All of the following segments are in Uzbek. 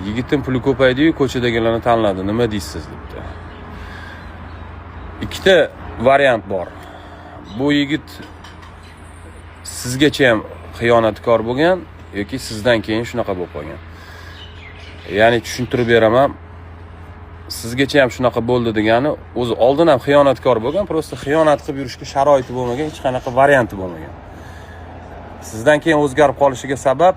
Yigitim puli ko'paydi-yu, ko'chadagilarni tanladi. Nima deysiz debdi. Ikkita variant bor. Bu yigit sizgacha ham xiyonatkor bo'lgan yoki sizdan keyin shunaqa bo'lib qolgan. Ya'ni tushuntirib beraman. Sizgacha ham shunaqa bo'ldi degani, o'zi oldin ham xiyonatkor bo'lgan, prosta xiyonat qilib yurishga sharoiti bo'lmagan, hech qanaqa varianti bo'lmagan. Sizdan keyin o'zgarib qolishiga sabab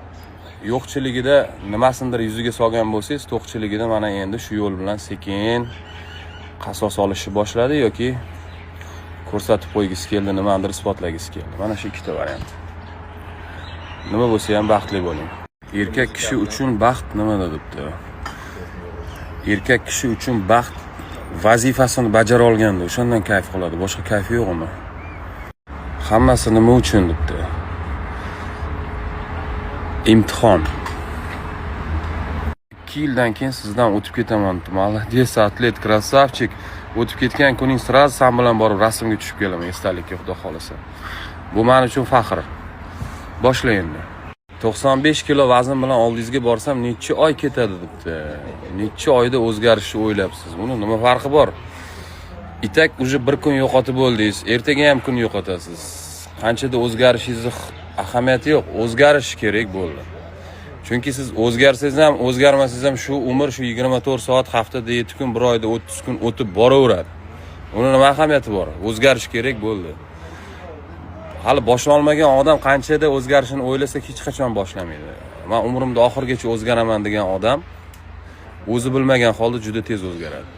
yo'qchiligida nimasindir yuziga solgan bo'lsangiz, to'qchiligida mana endi shu yo'l bilan sekin qasos olishni boshladi yoki ko'rsatib qo'ygisi keldi, nimadir isbotlagisi keldi. Mana shu ikkita variant. Nima bo'lsa ham baxtli bo'ling. Erkak kishi uchun baxt nimada debdi? Erkak kishi uchun baxt vazifasini bajara olganda o'shandan kayf qiladi, boshqa kayfi yo'qmi? Hammasi nima uchun debdi? Imtihon. 2 yildan keyin sizdan o'tib ketaman. Молодец, atlet, krasavchik. O'tib ketgan kuning sraz sen bilan borib rasmga tushib kelaman, esdalikka Xudo xolasa. Bu men uchun faxr. Boshla endi. 95 kilo vazn bilan oldingizga borsam necha oy ketadi debdi. Necha oyda o'zgarishni o'ylabsiz? Buni nima farqi bor? Itak uje bir kun yo'qotib bo'ldingiz, ertaga ham kun yo'qotasiz. Qanchada o'zgarishingiz ahamiyati yo'q, o'zgarish kerak bo'ldi. Chunki siz o'zgarsangiz ham, o'zgarmasangiz ham shu umr shu 24 soat, haftada 7 kun, 1 oyda 30 kun o'tib boraveradi. Uni nima ahamiyati bor? O'zgarish kerak bo'ldi. Hali boshlanmagan odam qanchada o'zgarishini o'ylasa hech qachon boshlamaydi. Men umrimda oxirgacha o'zgaraman degan odam o'zi bilmagan holda juda tez o'zgaradi.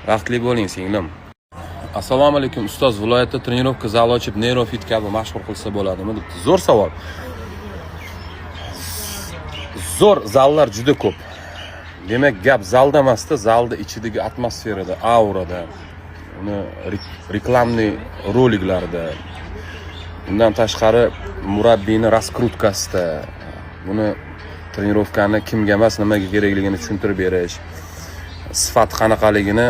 Vaqtli bo'ling, singlim. Assalomu alaykum ustoz, viloyatda trenirovka zali ochib neyrofit kabi mashhur qilsa bo'ladimi debdi. Zo'r savol. Zo'r zallar juda ko'p. Demak, gap zalda emasda, zalda ichidagi atmosferada, aurada, uni reklamli roliklarda, bundan tashqari murabbiyning raskrutkasida, buni trenirovkani kimga emas, nimaga kerakligini tushuntirib berish, sifat qanaqaligini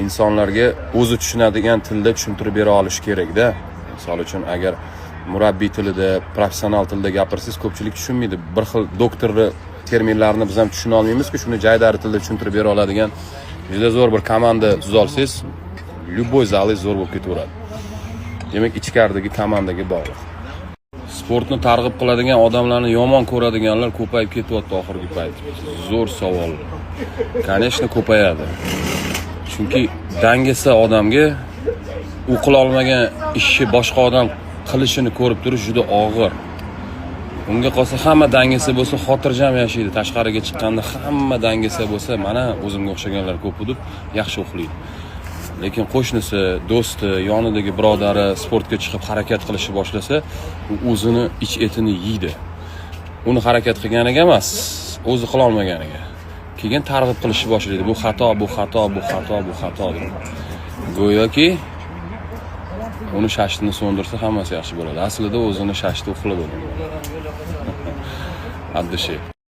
insonlarga o'zi tushunadigan tilda tushuntirib bera olish kerak-da. Misol uchun agar murabbiy tilida, professional tilda gapirsangiz ko'pchilik tushunmaydi. Bir xil doktorning terminlarini biz ham tushuna olmaymiz-ku, shuni jaydari tilda tushuntirib bera oladigan juda zo'r bir komanda tuza olsangiz, любой zalingiz zo'r bo'lib ketaveradi. Demak, ichkaridagi komandaga bog'liq. Sportni targ'ib qiladigan odamlarni yomon ko'radiganlar ko'payib ketyapti oxirgi payt. Zo'r savol. Конечно, ko'payadi. Chunki dangasa odamga u qila olmagan ishni boshqa odam qilishini ko'rib turish juda og'ir. Unga qolsa hamma dangasa bo'lsa, xotirjam yashaydi. Tashqariga chiqqanda hamma dangasa bo'lsa, mana o'zimga o'xshaganlar ko'p deb yaxshi uxlaydi. Lekin qo'shnisi, do'sti, yonidagi birodari sportga chiqib harakat qilishni boshlasa, u o'zini ich etini yeydi. Uni harakat qilganiga emas, o'zi qila olmaganiga. Keyin targ'ib qilishni boshlaydi. Bu xato, bu xato, bu xato, bu xato deb. Go'yoki uni shashtini so'ndirsa hammasi yaxshi bo'ladi. Aslida o'zini shashti uxlab bo'ladi. Haddishi.